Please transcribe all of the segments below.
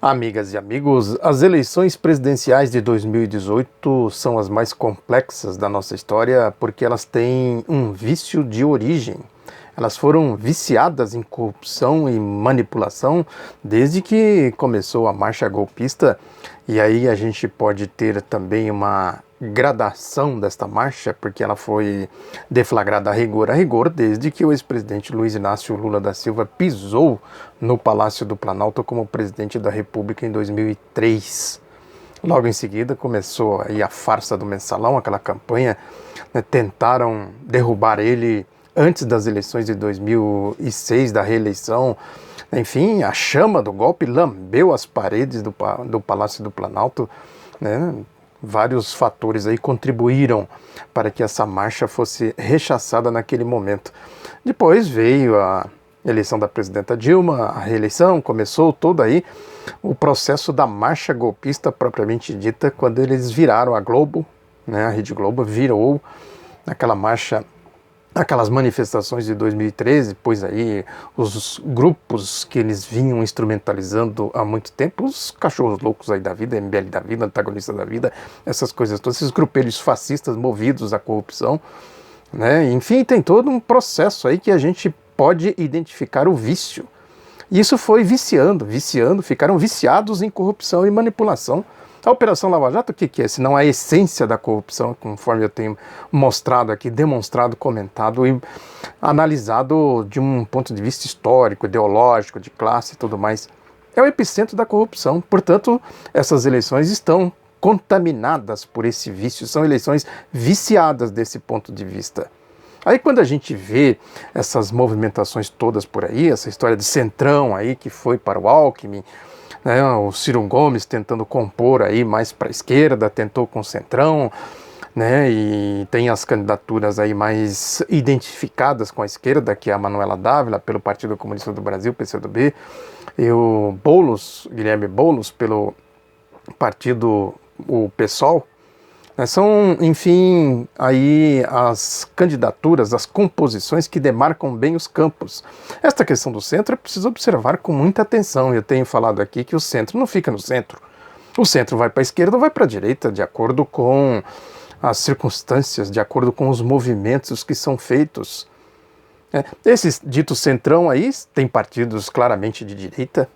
Amigas e amigos, as eleições presidenciais de 2018 são as mais complexas da nossa história porque elas têm um vício de origem. Elas foram viciadas em corrupção e manipulação desde que começou a marcha golpista, e aí a gente pode ter também uma gradação desta marcha, porque ela foi deflagrada a rigor desde que o ex-presidente Luiz Inácio Lula da Silva pisou no Palácio do Planalto como presidente da República em 2003. Logo em seguida começou aí a farsa do mensalão, aquela campanha, né, tentaram derrubar ele antes das eleições de 2006, da reeleição. Enfim, a chama do golpe lambeu as paredes do Palácio do Planalto, né? Vários fatores aí contribuíram para que essa marcha fosse rechaçada naquele momento. Depois veio a eleição da presidenta Dilma, a reeleição, começou todo aí o processo da marcha golpista propriamente dita, quando eles viraram a Globo, né? A Rede Globo virou aquela marcha, aquelas manifestações de 2013, pois aí os grupos que eles vinham instrumentalizando há muito tempo, os cachorros loucos aí da vida, MBL da vida, antagonista da vida, essas coisas todas, esses grupelhos fascistas movidos à corrupção, né? Enfim, tem todo um processo aí que a gente pode identificar o vício. E isso foi viciando, ficaram viciados em corrupção e manipulação. A Operação Lava Jato, o que é? Se não a essência da corrupção, conforme eu tenho mostrado aqui, demonstrado, comentado e analisado de um ponto de vista histórico, ideológico, de classe e tudo mais. É o epicentro da corrupção. Portanto, essas eleições estão contaminadas por esse vício, são eleições viciadas desse ponto de vista. Aí quando a gente vê essas movimentações todas por aí, essa história de Centrão aí que foi para o Alckmin, né, o Ciro Gomes tentando compor aí mais para a esquerda, tentou com o Centrão, né, e tem as candidaturas aí mais identificadas com a esquerda, que é a Manuela Dávila, pelo Partido Comunista do Brasil, PCdoB, e o Boulos, Guilherme Boulos, pelo partido, o PSOL. São, enfim, aí as candidaturas, as composições que demarcam bem os campos. Esta questão do centro é preciso observar com muita atenção. Eu tenho falado aqui que o centro não fica no centro. O centro vai para a esquerda ou vai para a direita, de acordo com as circunstâncias, de acordo com os movimentos que são feitos. Esse dito centrão aí tem partidos claramente de direita,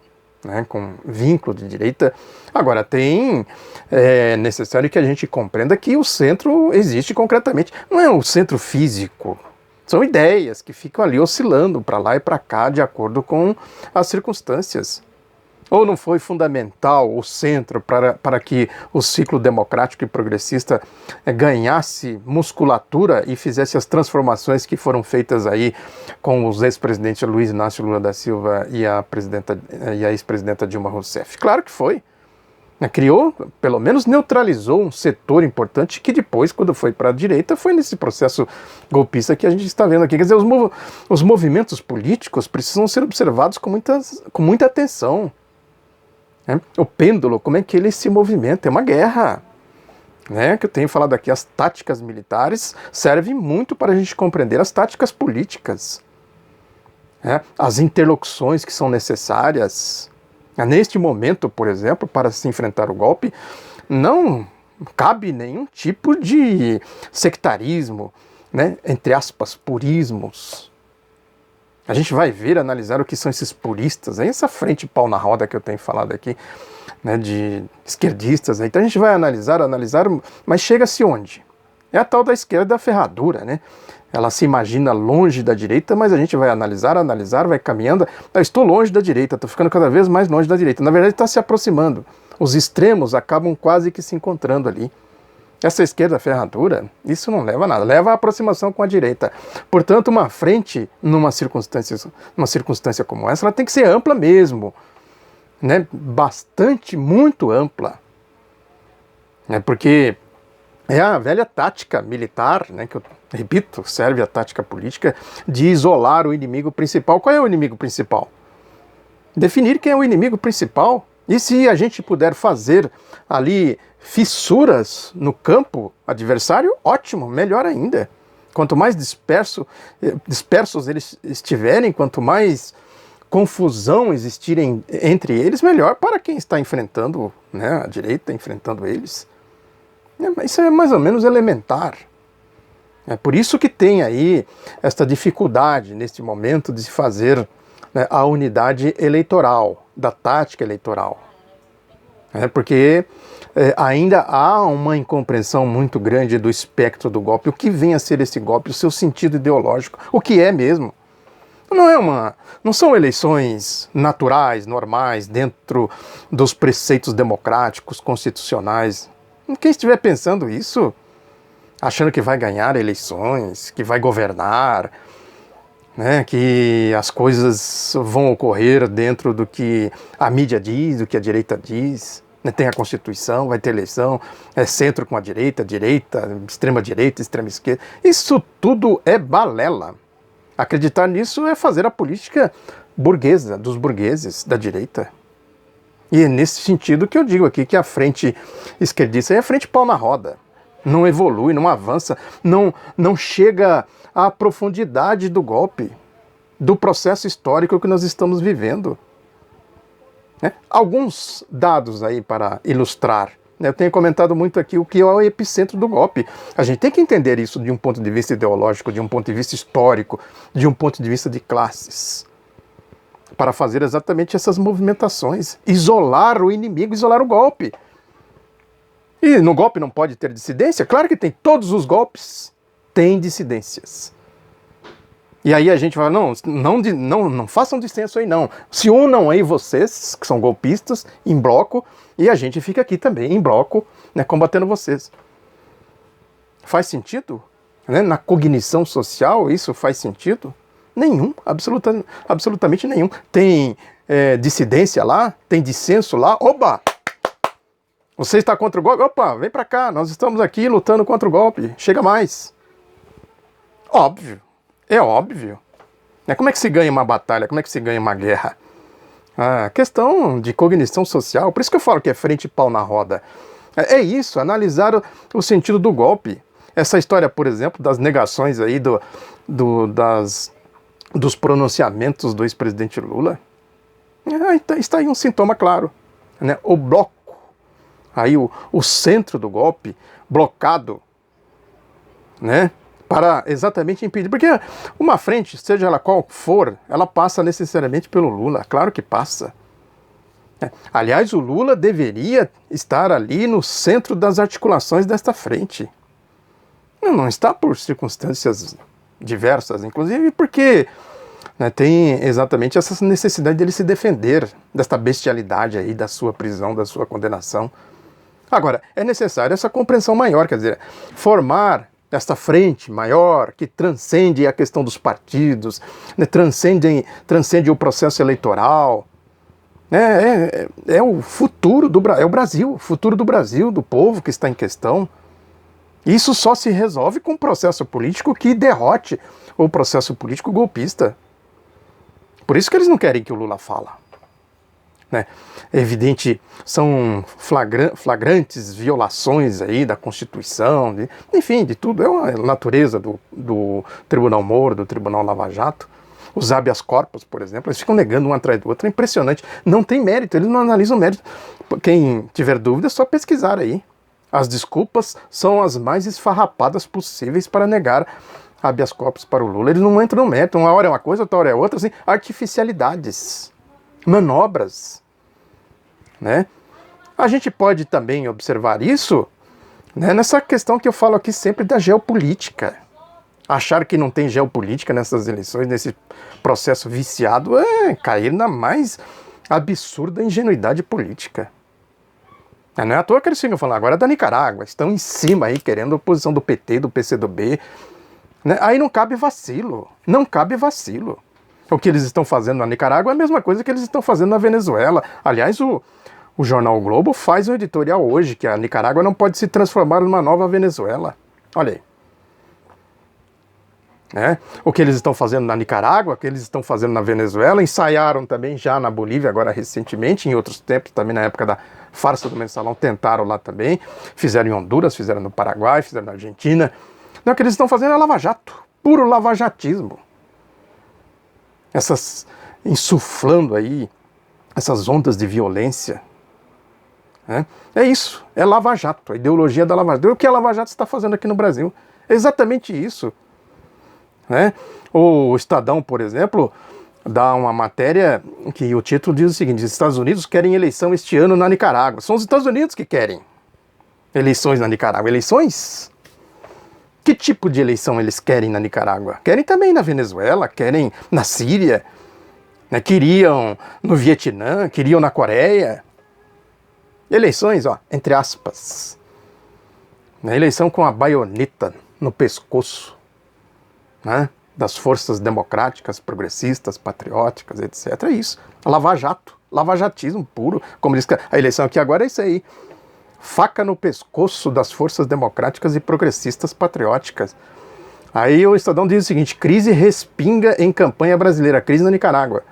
né, com vínculo de direita. Agora, é necessário que a gente compreenda que o centro existe concretamente. Não é o centro físico, são ideias que ficam ali oscilando para lá e para cá de acordo com as circunstâncias. Ou não foi fundamental o centro para que o ciclo democrático e progressista ganhasse musculatura e fizesse as transformações que foram feitas aí com os ex-presidentes Luiz Inácio Lula da Silva e a ex-presidenta Dilma Rousseff? Claro que foi. Criou, pelo menos neutralizou um setor importante que depois, quando foi para a direita, foi nesse processo golpista que a gente está vendo aqui. Quer dizer, os movimentos políticos precisam ser observados com muita atenção. O pêndulo, como é que ele se movimenta? É uma guerra, né? Que eu tenho falado aqui, as táticas militares servem muito para a gente compreender as táticas políticas, né? As interlocuções que são necessárias. Neste momento, por exemplo, para se enfrentar o golpe, não cabe nenhum tipo de sectarismo, né? Entre aspas, purismos. A gente vai ver, analisar o que são esses puristas, essa frente pau na roda que eu tenho falado aqui, né, de esquerdistas. Então a gente vai analisar, mas chega-se onde? É a tal da esquerda da ferradura, né? Ela se imagina longe da direita, mas a gente vai analisar, vai caminhando. Eu estou longe da direita, estou ficando cada vez mais longe da direita. Na verdade está se aproximando. Os extremos acabam quase que se encontrando ali. Essa esquerda ferradura, isso não leva a nada, leva a aproximação com a direita. Portanto, uma frente, numa circunstância como essa, ela tem que ser ampla mesmo, né? Bastante, muito ampla. Porque é a velha tática militar, né, que eu repito, serve a tática política, de isolar o inimigo principal. Qual é o inimigo principal? Definir quem é o inimigo principal. E se a gente puder fazer ali fissuras no campo adversário, ótimo, melhor ainda. Quanto mais dispersos eles estiverem, quanto mais confusão existir entre eles, melhor para quem está enfrentando, né, a direita, enfrentando eles. Isso é mais ou menos elementar. É por isso que tem aí esta dificuldade, neste momento, de se fazer, né, a unidade eleitoral, da tática eleitoral. Porque ainda há uma incompreensão muito grande do espectro do golpe, o que vem a ser esse golpe, o seu sentido ideológico, o que é mesmo. Não são eleições naturais, normais, dentro dos preceitos democráticos, constitucionais. Quem estiver pensando isso, achando que vai ganhar eleições, que vai governar, né, que as coisas vão ocorrer dentro do que a mídia diz, do que a direita diz, né, tem a Constituição, vai ter eleição, é centro com a direita, extrema esquerda, isso tudo é balela. Acreditar nisso é fazer a política burguesa, dos burgueses, da direita. E é nesse sentido que eu digo aqui que a frente esquerdista é a frente pau na roda. Não evolui, não avança, não chega à profundidade do golpe, do processo histórico que nós estamos vivendo. Alguns dados aí para ilustrar. Eu tenho comentado muito aqui o que é o epicentro do golpe. A gente tem que entender isso de um ponto de vista ideológico, de um ponto de vista histórico, de um ponto de vista de classes, para fazer exatamente essas movimentações. Isolar o inimigo, isolar o golpe. E no golpe não pode ter dissidência? Claro que tem. Todos os golpes têm dissidências. E aí a gente fala, não façam dissenso aí não. Se unam aí vocês, que são golpistas, em bloco, e a gente fica aqui também, em bloco, né, combatendo vocês. Faz sentido? Né? Na cognição social isso faz sentido? Nenhum, absolutamente nenhum. Tem dissidência lá? Tem dissenso lá? Oba! Você está contra o golpe? Opa, vem pra cá, nós estamos aqui lutando contra o golpe. Chega mais. Óbvio. É óbvio. Como é que se ganha uma batalha? Como é que se ganha uma guerra? Questão de cognição social. Por isso que eu falo que é frente pau na roda. É isso, analisar o sentido do golpe. Essa história, por exemplo, das negações aí dos pronunciamentos do ex-presidente Lula. Está aí um sintoma claro. Né? O bloco, aí o centro do golpe, blocado, né? Para exatamente impedir, porque uma frente, seja ela qual for, ela passa necessariamente pelo Lula, claro que passa. Aliás, o Lula deveria estar ali no centro das articulações desta frente. Não está por circunstâncias diversas, inclusive porque, né, tem exatamente essa necessidade dele se defender desta bestialidade aí, da sua prisão, da sua condenação. Agora, é necessário essa compreensão maior, quer dizer, formar esta frente maior que transcende a questão dos partidos, né, transcende o processo eleitoral. É o futuro é o Brasil, o futuro do Brasil, do povo que está em questão. Isso só se resolve com um processo político que derrote o processo político golpista. Por isso que eles não querem que o Lula fala. É evidente, são flagrantes violações aí da Constituição, enfim, de tudo. É a natureza do Tribunal Moro, do Tribunal Lava Jato. Os habeas corpus, por exemplo, eles ficam negando um atrás do outro. É impressionante. Não tem mérito, eles não analisam mérito. Quem tiver dúvida é só pesquisar aí. As desculpas são as mais esfarrapadas possíveis para negar habeas corpus para o Lula. Eles não entram no mérito. Uma hora é uma coisa, outra hora é outra. Assim, artificialidades, manobras. Né? A gente pode também observar isso, né, nessa questão que eu falo aqui sempre da geopolítica. Achar que não tem geopolítica nessas eleições, nesse processo viciado, é cair na mais absurda ingenuidade política. Não é à toa que eles ficam falando agora da Nicarágua, estão em cima aí querendo a oposição do PT, do PCdoB. Né? Aí não cabe vacilo, não cabe vacilo. O que eles estão fazendo na Nicarágua é a mesma coisa que eles estão fazendo na Venezuela. Aliás, o jornal o Globo faz um editorial hoje que a Nicarágua não pode se transformar numa nova Venezuela. Olha aí. O que eles estão fazendo na Nicarágua, o que eles estão fazendo na Venezuela, ensaiaram também já na Bolívia, agora recentemente, em outros tempos, também na época da farsa do Mensalão, tentaram lá também, fizeram em Honduras, fizeram no Paraguai, fizeram na Argentina. Não, o que eles estão fazendo é lava-jato, puro lava-jatismo. insuflando aí essas ondas de violência. É isso, é Lava Jato, a ideologia da Lava Jato. O que a Lava Jato está fazendo aqui no Brasil? É exatamente isso. O Estadão, por exemplo, dá uma matéria que o título diz o seguinte: os Estados Unidos querem eleição este ano na Nicarágua. São os Estados Unidos que querem eleições na Nicarágua. Eleições? Que tipo de eleição eles querem na Nicarágua? Querem também na Venezuela, querem na Síria, né? Queriam no Vietnã, queriam na Coreia. Eleições, ó, entre aspas. Eleição com a baioneta no pescoço, né, das forças democráticas, progressistas, patrióticas, etc. É isso. Lava Jato, lavajatismo puro. Como diz que a eleição aqui agora é isso aí. Faca no pescoço das forças democráticas e progressistas patrióticas. Aí o Estadão diz o seguinte: crise respinga em campanha brasileira, crise na Nicarágua.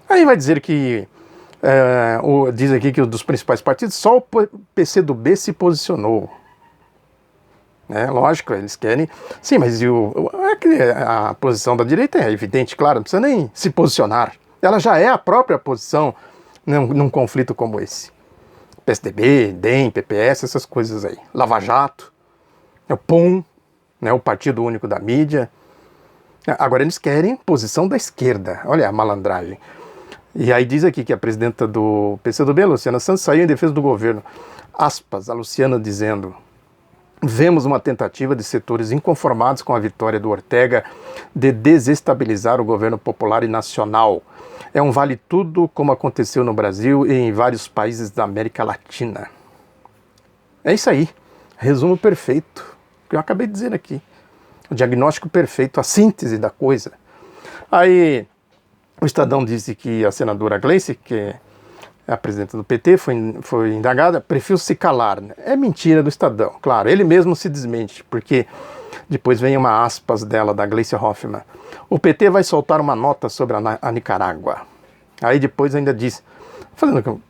Aí vai dizer que diz aqui que dos principais partidos, só o PCdoB se posicionou. Lógico, eles querem... Sim, mas a posição da direita é evidente, claro, não precisa nem se posicionar. Ela já é a própria posição num conflito como esse. PSDB, DEM, PPS, essas coisas aí. Lava Jato, o PUM, o Partido Único da Mídia. Agora eles querem posição da esquerda. Olha a malandragem. E aí diz aqui que a presidenta do PCdoB, Luciana Santos, saiu em defesa do governo. Aspas, a Luciana dizendo: vemos uma tentativa de setores inconformados com a vitória do Ortega de desestabilizar o governo popular e nacional. É um vale-tudo como aconteceu no Brasil e em vários países da América Latina. É isso aí. Resumo perfeito. Que eu acabei de dizer aqui. O diagnóstico perfeito, a síntese da coisa. Aí o Estadão disse que a senadora Gleice, que é a presidenta do PT, foi indagada, preferiu se calar. É mentira do Estadão, claro. Ele mesmo se desmente, porque depois vem uma aspas dela, da Gleice Hoffmann. O PT vai soltar uma nota sobre a Nicarágua. Aí depois ainda diz, fazendo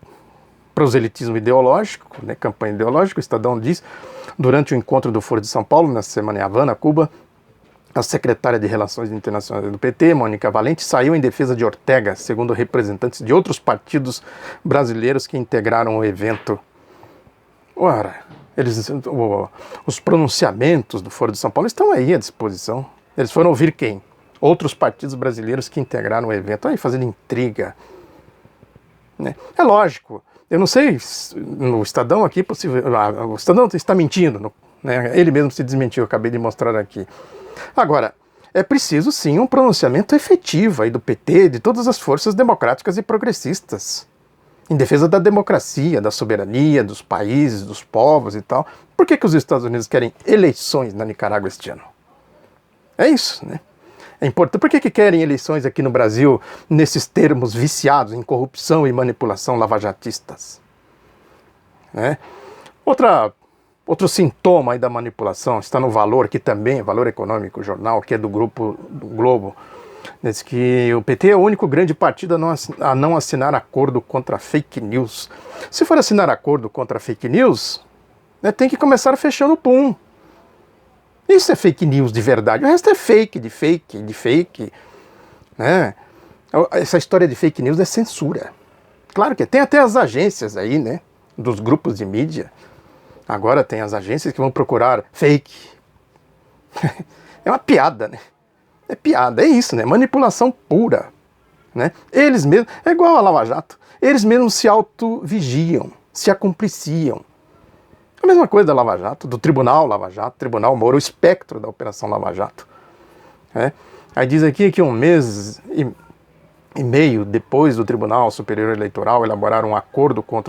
proselitismo ideológico, campanha ideológica, o Estadão diz, durante o encontro do Foro de São Paulo, nessa semana em Havana, Cuba, a secretária de Relações Internacionais do PT, Mônica Valente, saiu em defesa de Ortega, segundo representantes de outros partidos brasileiros que integraram o evento. Ora, os pronunciamentos do Foro de São Paulo estão aí à disposição. Eles foram ouvir quem? Outros partidos brasileiros que integraram o evento. Aí fazendo intriga. É lógico. Eu não sei, no Estadão aqui, o Estadão está mentindo. Ele mesmo se desmentiu, eu acabei de mostrar aqui. Agora, é preciso sim um pronunciamento efetivo aí do PT, de todas as forças democráticas e progressistas, em defesa da democracia, da soberania, dos países, dos povos e tal. Por que os Estados Unidos querem eleições na Nicarágua este ano? É isso, né? É importante. Por que querem eleições aqui no Brasil nesses termos viciados em corrupção e manipulação lavajatistas? Outro sintoma aí da manipulação está no Valor, que também é Valor Econômico, jornal, que é do grupo do Globo. Diz que o PT é o único grande partido a não assinar acordo contra fake news. Se for assinar acordo contra fake news, tem que começar fechando o PUM. Isso é fake news de verdade. O resto é fake, de fake. Essa história de fake news é censura. Claro que tem até as agências aí, dos grupos de mídia. Agora tem as agências que vão procurar fake. É uma piada, É piada, é isso, Manipulação pura. Eles mesmos, é igual a Lava Jato, eles mesmos se auto-vigiam, se acompliciam. A mesma coisa da Lava Jato, do Tribunal Lava Jato, Tribunal Moro, o espectro da Operação Lava Jato. Aí diz aqui que 1 mês e meio depois do Tribunal Superior Eleitoral elaborar um acordo com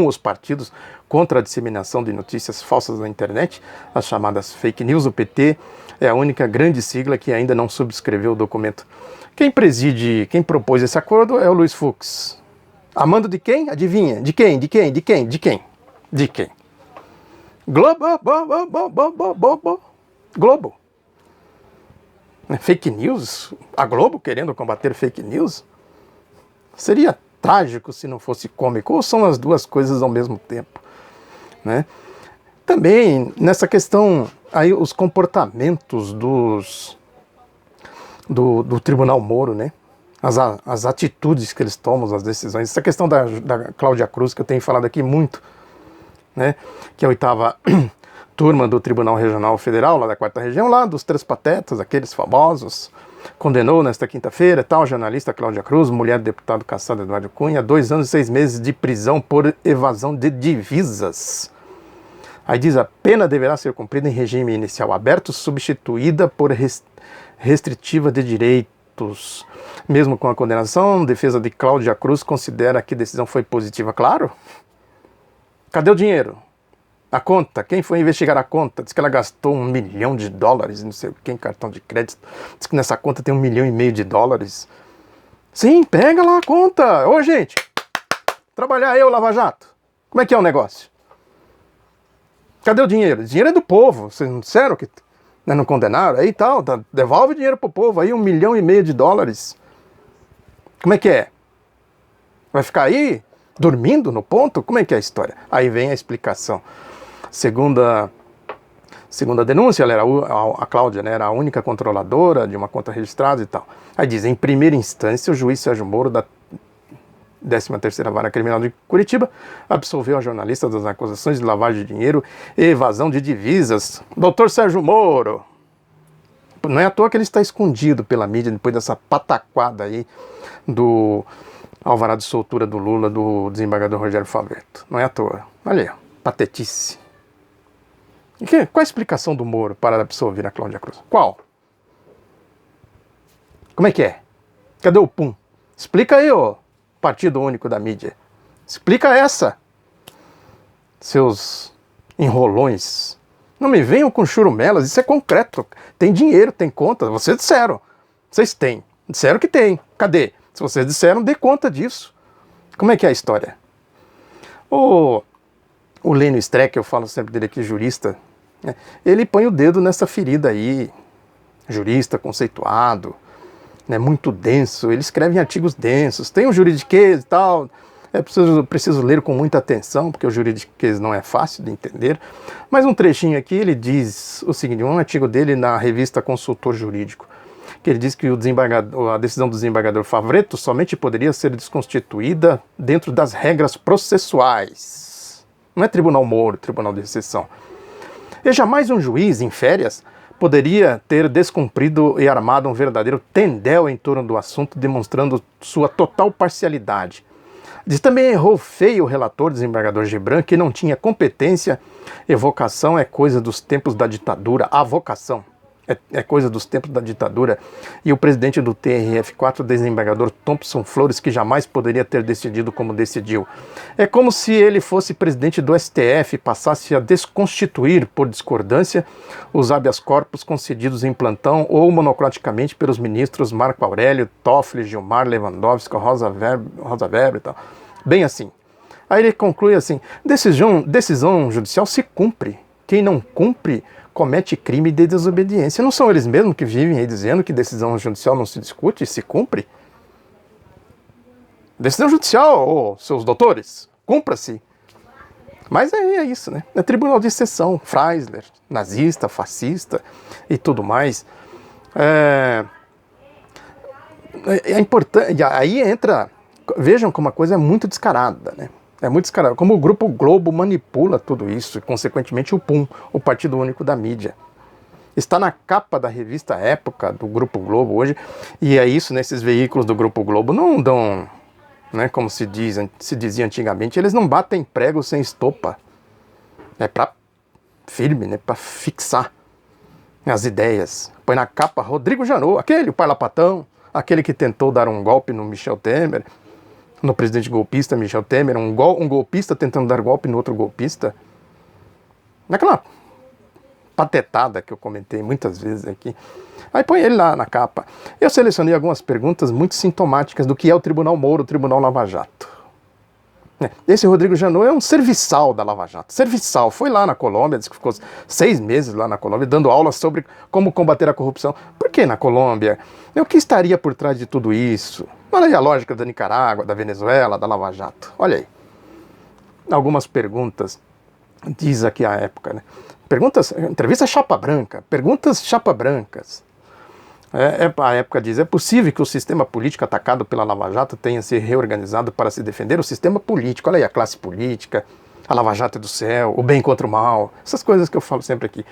os partidos contra a disseminação de notícias falsas na internet, as chamadas fake news. O PT é a única grande sigla que ainda não subscreveu o documento. Quem propôs esse acordo é o Luiz Fux. A mando de quem? Adivinha? De quem? Globo. Fake news? A Globo querendo combater fake news? Seria trágico se não fosse cômico, ou são as duas coisas ao mesmo tempo, Também, nessa questão, aí os comportamentos do Tribunal Moro, as atitudes que eles tomam, as decisões. Essa questão da Cláudia Cruz, que eu tenho falado aqui muito, né, que é a 8ª turma do Tribunal Regional Federal, lá da 4ª Região, lá dos Três Patetas, aqueles famosos, condenou nesta quinta-feira, tal jornalista Cláudia Cruz, mulher do deputado cassado Eduardo Cunha, 2 anos e 6 meses de prisão por evasão de divisas. Aí diz, a pena deverá ser cumprida em regime inicial aberto, substituída por restritiva de direitos. Mesmo com a condenação, a defesa de Cláudia Cruz considera que a decisão foi positiva. Claro. Cadê o dinheiro? A conta, quem foi investigar a conta? Diz que ela gastou $1 milhão, não sei o que, em cartão de crédito. Diz que nessa conta tem $1,5 milhão. Sim, pega lá a conta. Ô, gente, trabalhar eu, Lava Jato. Como é que é o negócio? Cadê o dinheiro? O dinheiro é do povo. Vocês não disseram que não condenaram? Aí tal, devolve o dinheiro pro povo. Aí $1,5 milhão. Como é que é? Vai ficar aí dormindo no ponto? Como é que é a história? Aí vem a explicação. Segundo a denúncia, ela era a Cláudia, né, era a única controladora de uma conta registrada e tal. Aí diz, em primeira instância, o juiz Sérgio Moro, da 13ª Vara Criminal de Curitiba, absolveu a jornalista das acusações de lavagem de dinheiro e evasão de divisas. Doutor Sérgio Moro, não é à toa que ele está escondido pela mídia depois dessa pataquada aí do alvará de soltura do Lula, do desembargador Rogério Favretto. Não é à toa. Olha aí, patetice. Qual a explicação do Moro para absolver a Cláudia Cruz? Qual? Como é que é? Cadê o PUM? Explica aí, ô Partido Único da Mídia. Explica essa. Seus enrolões. Não me venham com churumelas, isso é concreto. Tem dinheiro, tem conta. Vocês disseram. Vocês têm. Disseram que tem. Cadê? Se vocês disseram, dê conta disso. Como é que é a história? O Lênio Streck, eu falo sempre dele aqui, jurista, né, ele põe o dedo nessa ferida aí, jurista conceituado, né, muito denso, ele escreve em artigos densos, tem um juridiquês e tal, preciso ler com muita atenção, porque o juridiquês não é fácil de entender, mas um trechinho aqui, ele diz o seguinte, um artigo dele na revista Consultor Jurídico, que ele diz que a decisão do desembargador Favretto somente poderia ser desconstituída dentro das regras processuais. Não é Tribunal Moro, Tribunal de Exceção. E jamais um juiz, em férias, poderia ter descumprido e armado um verdadeiro tendel em torno do assunto, demonstrando sua total parcialidade. Diz também errou feio o relator desembargador Gibran, que não tinha competência. Evocação é coisa dos tempos da ditadura. A vocação é coisa dos tempos da ditadura. E o presidente do TRF4, desembargador Thompson Flores, que jamais poderia ter decidido como decidiu. É como se ele fosse presidente do STF e passasse a desconstituir, por discordância, os habeas corpus concedidos em plantão ou monocraticamente pelos ministros Marco Aurélio, Toffoli, Gilmar, Lewandowski, Rosa Weber e tal. Bem assim. Aí ele conclui assim, decisão judicial se cumpre. Quem não cumpre comete crime de desobediência. Não são eles mesmos que vivem aí dizendo que decisão judicial não se discute e se cumpre? Decisão judicial, seus doutores, cumpra-se. Mas é isso, né? É tribunal de exceção, Freisler, nazista, fascista e tudo mais. É importante, aí entra, vejam como a coisa é muito descarada, né? É muito descarado. Como o Grupo Globo manipula tudo isso, e consequentemente o PUM, o Partido Único da Mídia. Está na capa da revista Época, do Grupo Globo hoje, e é isso, nesses veículos do Grupo Globo não dão, né, como se dizia antigamente, eles não batem prego sem estopa. É para firme, né, para fixar as ideias. Põe na capa Rodrigo Janot, o parlapatão, aquele que tentou dar um golpe no Michel Temer, no presidente golpista Michel Temer, um golpista tentando dar golpe no outro golpista. Naquela patetada que eu comentei muitas vezes aqui. Aí põe ele lá na capa. Eu selecionei algumas perguntas muito sintomáticas do que é o Tribunal Moro, o Tribunal Lava Jato. Esse Rodrigo Janot é um serviçal da Lava Jato. Serviçal. Foi lá na Colômbia, disse que ficou 6 meses lá na Colômbia, dando aulas sobre como combater a corrupção. Por que na Colômbia? O que estaria por trás de tudo isso? Olha aí a lógica da Nicarágua, da Venezuela, da Lava Jato. Olha aí. Algumas perguntas. Diz aqui a Época, né? Perguntas, entrevista chapa branca. Perguntas chapa brancas. A época diz, é possível que o sistema político atacado pela Lava Jato tenha se reorganizado para se defender o sistema político, olha aí, a classe política, a Lava Jato é do céu, o bem contra o mal, essas coisas que eu falo sempre aqui.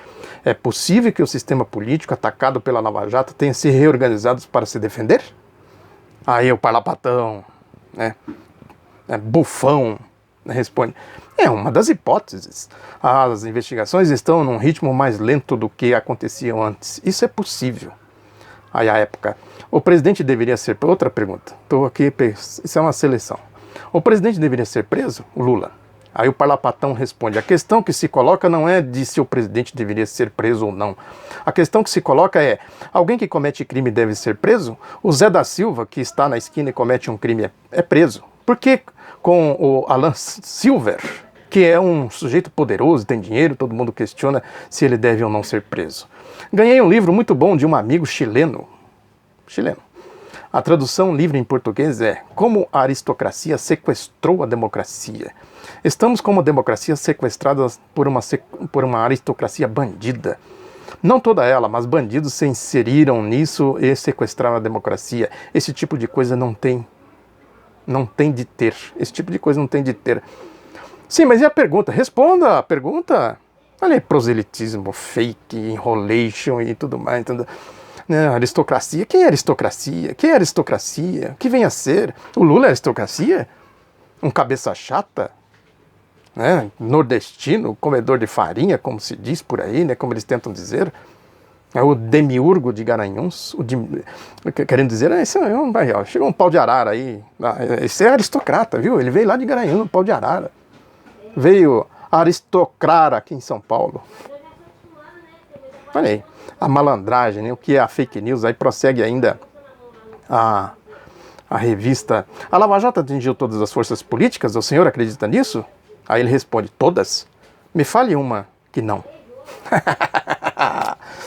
É possível que o sistema político atacado pela Lava Jato tenha se reorganizado para se defender? Aí o parlapatão, né, bufão, responde, é uma das hipóteses. As investigações estão num ritmo mais lento do que aconteciam antes. Isso é possível. Aí a época, o presidente deveria ser... Outra pergunta, estou aqui, isso é uma seleção. O presidente deveria ser preso? O Lula. Aí o parlapatão responde, a questão que se coloca não é de se o presidente deveria ser preso ou não. A questão que se coloca é, alguém que comete crime deve ser preso? O Zé da Silva, que está na esquina e comete um crime, é preso. Por que com o Alan Silver, que é um sujeito poderoso, tem dinheiro, todo mundo questiona se ele deve ou não ser preso? Ganhei um livro muito bom de um amigo chileno. A tradução livre em português é Como a aristocracia sequestrou a democracia. Estamos como a democracia sequestrada por uma aristocracia bandida. Não toda ela, mas bandidos se inseriram nisso e sequestraram a democracia. Esse tipo de coisa não tem de ter. Esse tipo de coisa não tem de ter. Sim, mas e a pergunta? Responda a pergunta. Olha aí, proselitismo, fake, enrolation e tudo mais. Aristocracia. Quem é aristocracia? Quem é aristocracia? O que vem a ser? O Lula é aristocracia? Um cabeça chata? Né? Nordestino, comedor de farinha, como se diz por aí, né? Como eles tentam dizer. É o demiurgo de Garanhuns. Querendo dizer, chegou um pau de arara aí. Esse é aristocrata, viu? Ele veio lá de Garanhuns, um pau de arara. Veio aristocrar aqui em São Paulo. Olha aí, a malandragem, né? O que é a fake news, aí prossegue ainda a revista. A Lava Jato atingiu todas as forças políticas, o senhor acredita nisso? Aí ele responde, todas? Me fale uma que não.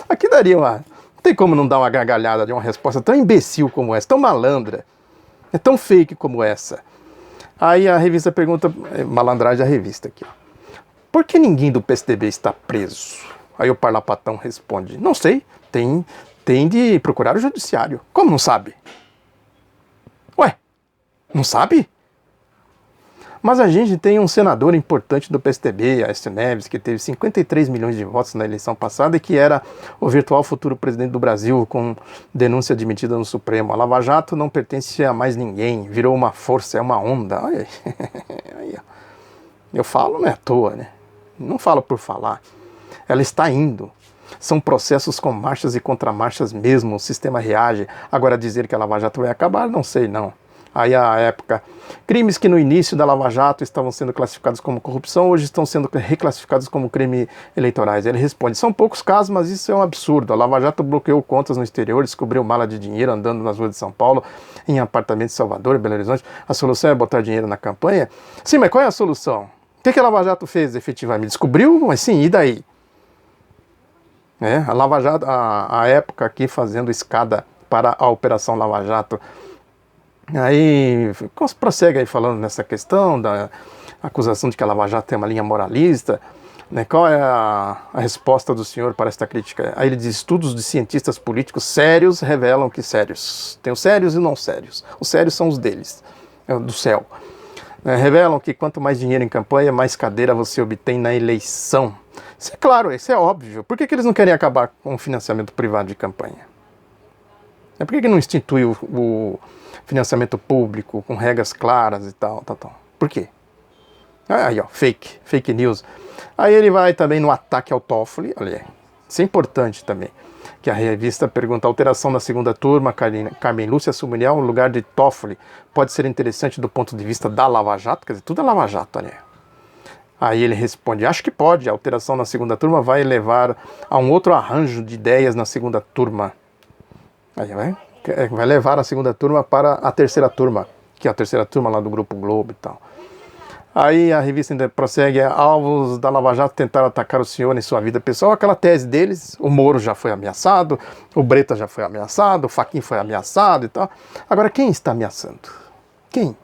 Aqui daria uma... Não tem como não dar uma gargalhada de uma resposta tão imbecil como essa, tão malandra, é tão fake como essa. Aí a revista pergunta, malandragem da revista aqui, ó. Por que ninguém do PSDB está preso? Aí o parlapatão responde, não sei, tem de procurar o judiciário. Como não sabe? Ué, não sabe? Mas a gente tem um senador importante do PSDB, Aécio Neves, que teve 53 milhões de votos na eleição passada e que era o virtual futuro presidente do Brasil, com denúncia admitida no Supremo. A Lava Jato não pertence a mais ninguém, virou uma força, é uma onda. Olha aí. Eu falo não é à toa, né? Não falo por falar. Ela está indo. São processos com marchas e contramarchas mesmo, o sistema reage. Agora dizer que a Lava Jato vai acabar, não sei não. Aí a época, crimes que no início da Lava Jato estavam sendo classificados como corrupção, hoje estão sendo reclassificados como crime eleitorais. Ele responde, são poucos casos, mas isso é um absurdo. A Lava Jato bloqueou contas no exterior, descobriu mala de dinheiro andando nas ruas de São Paulo, em apartamentos de Salvador, Belo Horizonte. A solução é botar dinheiro na campanha? Sim, mas qual é a solução? O que a Lava Jato fez efetivamente? Descobriu? Mas sim, e daí? A Lava Jato, a época aqui fazendo escada para a Operação Lava Jato. Aí prossegue aí falando nessa questão da acusação de que a Lava Jato tem uma linha moralista, né? Qual é a resposta do senhor para esta crítica? Aí ele diz, estudos de cientistas políticos sérios revelam que sérios, tem os sérios e não sérios, os sérios são os deles, do céu, revelam que quanto mais dinheiro em campanha, mais cadeira você obtém na eleição. Isso é claro, isso é óbvio. Por que eles não querem acabar com o financiamento privado de campanha? Por que não institui o financiamento público com regras claras e tal? Por quê? Aí, ó, fake news. Aí ele vai também no ataque ao Toffoli, olha, isso é importante também, que a revista pergunta, a alteração na segunda turma, Carmen Lúcia assumiria o lugar de Toffoli, pode ser interessante do ponto de vista da Lava Jato? Quer dizer, tudo é Lava Jato, olha. Aí ele responde, acho que pode, a alteração na segunda turma vai levar a um outro arranjo de ideias na segunda turma. Aí vai levar a segunda turma para a terceira turma, que é a terceira turma lá do Grupo Globo e tal. Aí a revista ainda prossegue, alvos da Lava Jato tentaram atacar o senhor em sua vida pessoal, aquela tese deles, o Moro já foi ameaçado, o Breta já foi ameaçado, o Fachin foi ameaçado e tal. Agora quem está ameaçando? Quem?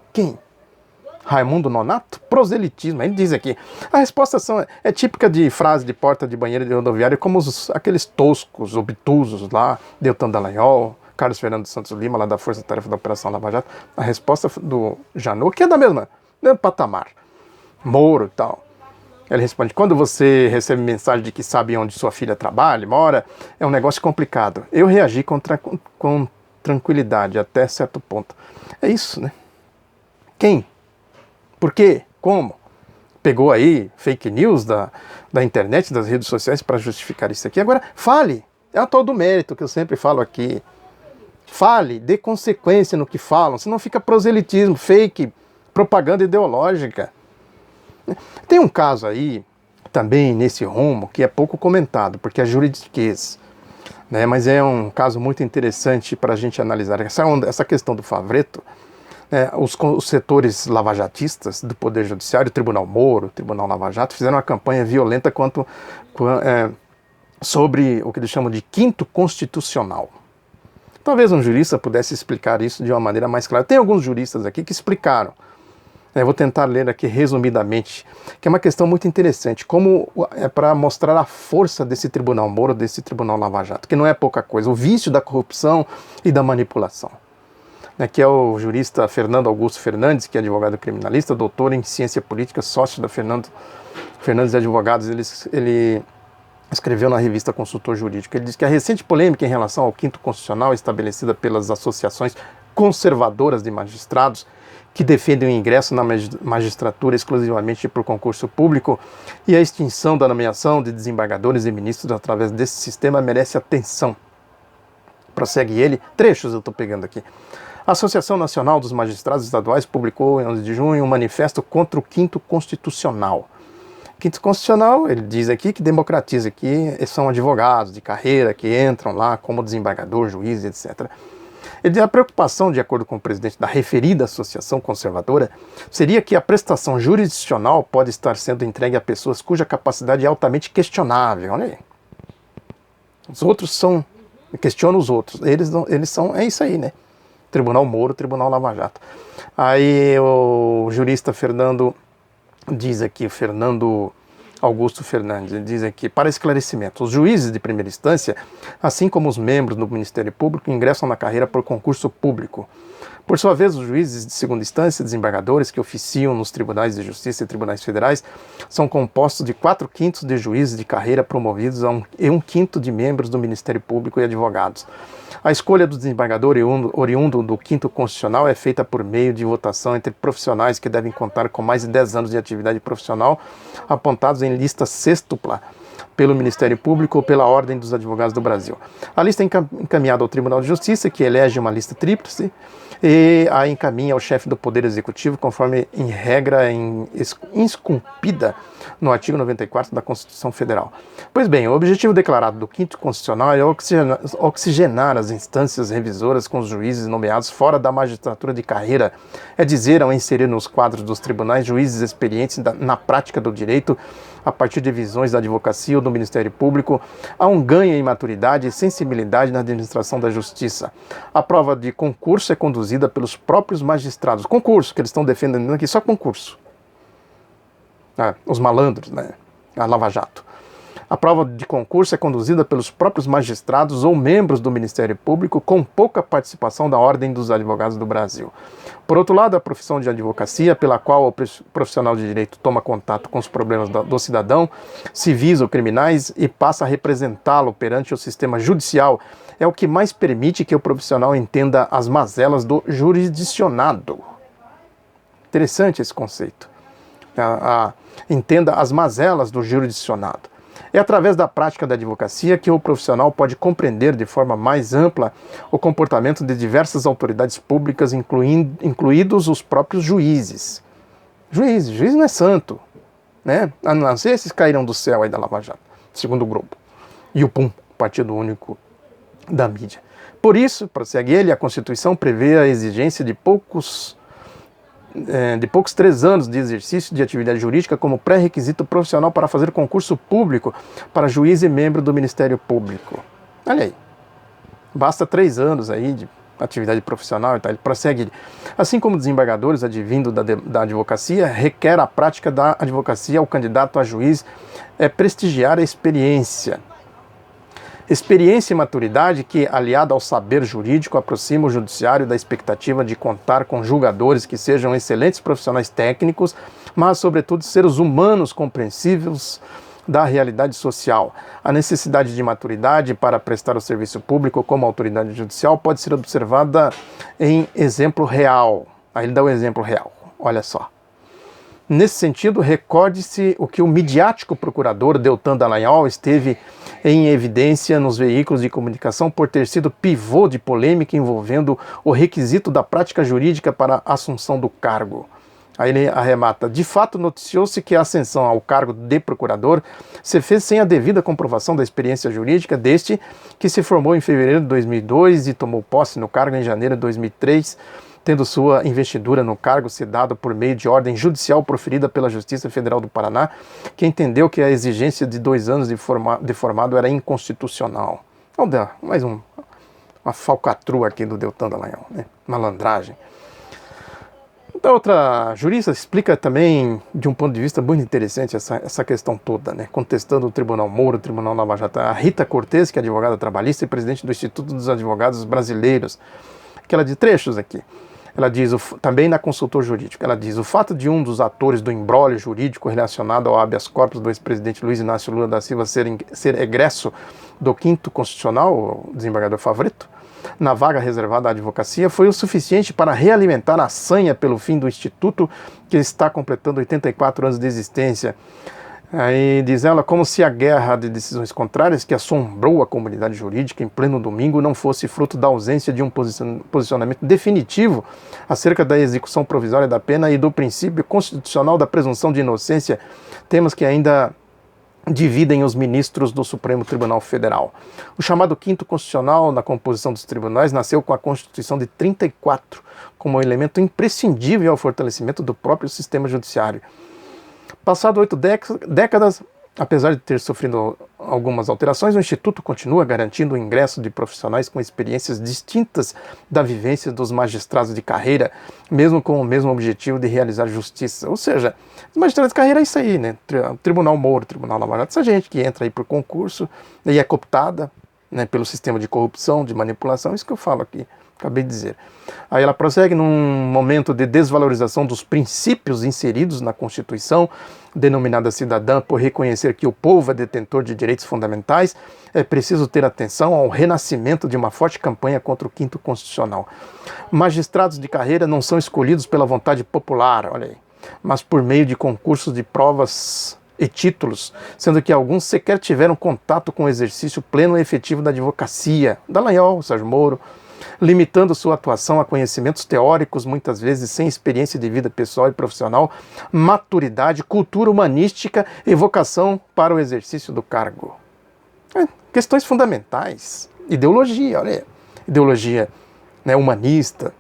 Raimundo Nonato? Proselitismo. Ele diz aqui, a resposta é típica de frase de porta de banheiro de rodoviária, como aqueles toscos, obtusos lá, Deltan Dallagnol, Carlos Fernando Santos Lima, lá da Força Tarefa da Operação Lava Jato. A resposta do Janot, que é da mesmo patamar, Moro e tal. Ele responde, quando você recebe mensagem de que sabe onde sua filha trabalha, mora, é um negócio complicado. Eu reagi com tranquilidade até certo ponto. É isso, né? Quem? Por quê? Como? Pegou aí fake news da internet, das redes sociais para justificar isso aqui. Agora, fale. É a tal do mérito que eu sempre falo aqui. Fale, dê consequência no que falam, senão fica proselitismo, fake, propaganda ideológica. Tem um caso aí, também nesse rumo, que é pouco comentado, porque é juridiquês, né? Mas é um caso muito interessante para a gente analisar. Essa questão do Favretto, os setores lavajatistas do Poder Judiciário, o Tribunal Moro, o Tribunal Lava Jato, fizeram uma campanha violenta sobre o que eles chamam de quinto constitucional. Talvez um jurista pudesse explicar isso de uma maneira mais clara. Tem alguns juristas aqui que explicaram. Eu vou tentar ler aqui resumidamente, que é uma questão muito interessante, como é para mostrar a força desse Tribunal Moro, desse Tribunal Lava Jato, que não é pouca coisa, o vício da corrupção e da manipulação. Que é o jurista Fernando Augusto Fernandes, que é advogado criminalista, doutor em ciência política, sócio da Fernandes Advogados. Ele escreveu na revista Consultor Jurídico. Ele diz que a recente polêmica em relação ao quinto constitucional estabelecida pelas associações conservadoras de magistrados que defendem o ingresso na magistratura exclusivamente por concurso público e a extinção da nomeação de desembargadores e ministros através desse sistema merece atenção. Prossegue ele, trechos eu estou pegando aqui. A Associação Nacional dos Magistrados Estaduais publicou em 11 de junho um manifesto contra o quinto constitucional. Quinto constitucional, ele diz aqui que democratiza, que são advogados de carreira que entram lá como desembargador, juiz, etc. Ele diz, a preocupação, de acordo com o presidente da referida associação conservadora, seria que a prestação jurisdicional pode estar sendo entregue a pessoas cuja capacidade é altamente questionável. Olha aí. Os outros são... Questiona os outros. Eles são... É isso aí, né? Tribunal Moro, Tribunal Lava Jato. Aí o jurista Fernando diz aqui, Fernando Augusto Fernandes, ele diz aqui, para esclarecimento, os juízes de primeira instância, assim como os membros do Ministério Público, ingressam na carreira por concurso público. Por sua vez, os juízes de segunda instância, desembargadores que oficiam nos tribunais de justiça e tribunais federais, são compostos de 4/5 de juízes de carreira promovidos e 1/5 de membros do Ministério Público e advogados. A escolha do desembargador oriundo do quinto constitucional é feita por meio de votação entre profissionais que devem contar com mais de 10 anos de atividade profissional, apontados em lista sextupla pelo Ministério Público ou pela Ordem dos Advogados do Brasil. A lista é encaminhada ao Tribunal de Justiça, que elege uma lista tríplice e a encaminha ao chefe do Poder Executivo, conforme em regra esculpida no artigo 94 da Constituição Federal. Pois bem, o objetivo declarado do quinto constitucional é oxigenar as instâncias revisoras com os juízes nomeados fora da magistratura de carreira, é dizer, ao inserir nos quadros dos tribunais juízes experientes na prática do direito, a partir de visões da advocacia ou do Ministério Público, há um ganho em maturidade e sensibilidade na administração da justiça. A prova de concurso é conduzida pelos próprios magistrados. Concurso, que eles estão defendendo aqui, só concurso. Os malandros, né? A Lava Jato. A prova de concurso é conduzida pelos próprios magistrados ou membros do Ministério Público, com pouca participação da Ordem dos Advogados do Brasil. Por outro lado, a profissão de advocacia, pela qual o profissional de direito toma contato com os problemas do cidadão, civis ou criminais, e passa a representá-lo perante o sistema judicial, é o que mais permite que o profissional entenda as mazelas do jurisdicionado. Interessante esse conceito. Entenda as mazelas do jurisdicionado. É através da prática da advocacia que o profissional pode compreender de forma mais ampla o comportamento de diversas autoridades públicas, incluídos os próprios juízes. Juiz não é santo, né? A não ser esses caíram do céu aí da Lava Jato, segundo o Globo. E o PUM, Partido Único da Mídia. Por isso, prossegue ele, a Constituição prevê a exigência de poucos 3 anos de exercício de atividade jurídica como pré-requisito profissional para fazer concurso público para juiz e membro do Ministério Público. Olha aí, basta 3 anos aí atividade profissional e tal. Ele prossegue. Assim como desembargadores advindo da advocacia, requer a prática da advocacia ao candidato a juiz prestigiar a experiência. Experiência e maturidade que, aliada ao saber jurídico, aproxima o judiciário da expectativa de contar com julgadores que sejam excelentes profissionais técnicos, mas, sobretudo, seres humanos compreensíveis da realidade social. A necessidade de maturidade para prestar o serviço público como autoridade judicial pode ser observada em exemplo real. Aí ele dá o exemplo real, olha só. Nesse sentido, recorde-se o que o midiático procurador Deltan Dallagnol esteve em evidência nos veículos de comunicação por ter sido pivô de polêmica envolvendo o requisito da prática jurídica para a assunção do cargo. Aí ele arremata: de fato, noticiou-se que a ascensão ao cargo de procurador se fez sem a devida comprovação da experiência jurídica deste, que se formou em fevereiro de 2002 e tomou posse no cargo em janeiro de 2003, tendo sua investidura no cargo se dado por meio de ordem judicial proferida pela Justiça Federal do Paraná, que entendeu que a exigência de 2 anos de formado era inconstitucional. Vamos dar mais uma falcatrua aqui do Deltan Dallagnol, né? Malandragem. Da outra jurista explica também, de um ponto de vista muito interessante, essa questão toda, né? Contestando o Tribunal Moro, o Tribunal Lava Jato. A Rita Cortes, que é advogada trabalhista e presidente do Instituto dos Advogados Brasileiros, que ela diz trechos aqui. Ela diz, também na consultor jurídico, ela diz: o fato de um dos atores do imbróglio jurídico relacionado ao habeas corpus do ex-presidente Luiz Inácio Lula da Silva ser egresso do 5º Constitucional, o desembargador Favretto, na vaga reservada à advocacia, foi o suficiente para realimentar a sanha pelo fim do Instituto, que está completando 84 anos de existência. Aí diz ela, como se a guerra de decisões contrárias que assombrou a comunidade jurídica em pleno domingo não fosse fruto da ausência de um posicionamento definitivo acerca da execução provisória da pena e do princípio constitucional da presunção de inocência, temas que ainda dividem os ministros do Supremo Tribunal Federal. O chamado 5º Constitucional na composição dos tribunais nasceu com a Constituição de 34, como um elemento imprescindível ao fortalecimento do próprio sistema judiciário. Passado 8 décadas, apesar de ter sofrido algumas alterações, o Instituto continua garantindo o ingresso de profissionais com experiências distintas da vivência dos magistrados de carreira, mesmo com o mesmo objetivo de realizar justiça. Ou seja, os magistrados de carreira é isso aí, né? Tribunal Moro, Tribunal Lava Jato, essa gente que entra aí por concurso e é cooptada, né, pelo sistema de corrupção, de manipulação, isso que eu falo aqui. Acabei de dizer. Aí ela prossegue: num momento de desvalorização dos princípios inseridos na Constituição, denominada cidadã por reconhecer que o povo é detentor de direitos fundamentais, é preciso ter atenção ao renascimento de uma forte campanha contra o 5º Constitucional. Magistrados de carreira não são escolhidos pela vontade popular, olha aí, mas por meio de concursos de provas e títulos, sendo que alguns sequer tiveram contato com o exercício pleno e efetivo da advocacia. Dallagnol, Sérgio Moro, limitando sua atuação a conhecimentos teóricos, muitas vezes sem experiência de vida pessoal e profissional, maturidade, cultura humanística e vocação para o exercício do cargo. Questões fundamentais. Ideologia, olha aí. Ideologia, né, humanista,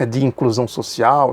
de inclusão social.